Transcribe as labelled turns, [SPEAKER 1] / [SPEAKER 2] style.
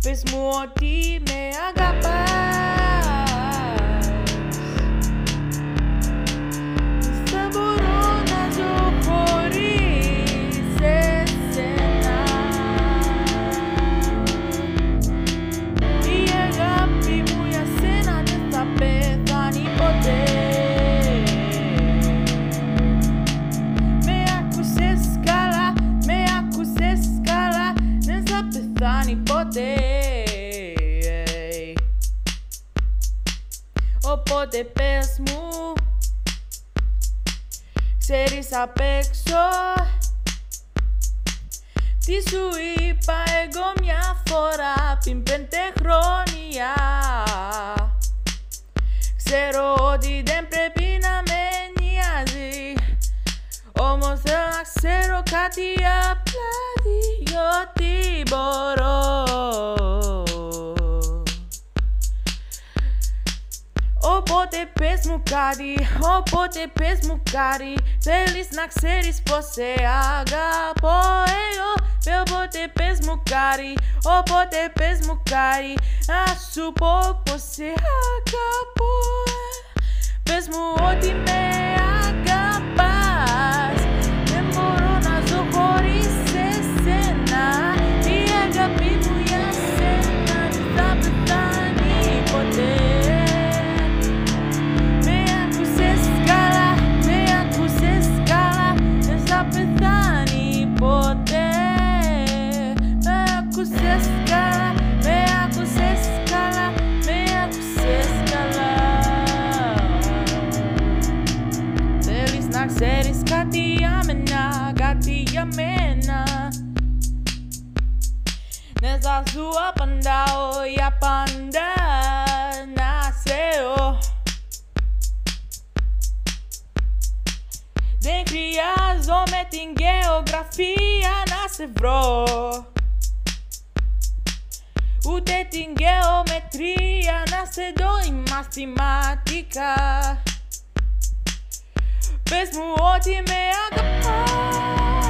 [SPEAKER 1] Πες μου ότι με αγαπάς. Δεν μπορώ να ζω χωρίς εσένα. Η αγάπη μου για σένα δεν θα πεθάνει ποτέ. Με άκουσες καλά, με άκουσες καλά, δεν θα πεθάνει ποτέ. Οπότε πες μου, ξέρεις απ' έξω τι σου είπα εγώ μια φορά πριν 5 χρόνια. Ξέρω ότι δεν πρέπει να με νοιάζει, όμως θέλω να ξέρω κάτι απλά, διότι μπορώ. Οπότε πες μου κάτι, οπότε πες μου κάτι. Θέλεις να ξέρεις πως σε αγαπώ εγώ. Οπότε πες μου κάτι, οπότε πες μου κάτι. Να σου πω πως σε αγαπώ. Πες μου ότι με αγαπάς. Δεν μπορώ να ζω χωρίς εσένα. Η αγάπη μου για σένα δεν θα πεθάνει ποτέ. Να ξέρεις κάτι για μένα, κάτι για μένα. Δεν θα σου απαντάω για πάντα, να ξέρω. Δεν χρειάζομαι την γεωγραφία να σε βρω, ούτε την γεωμετρία να σε δω, η μαθηματικά. Πες μου ότι με αγαπάς.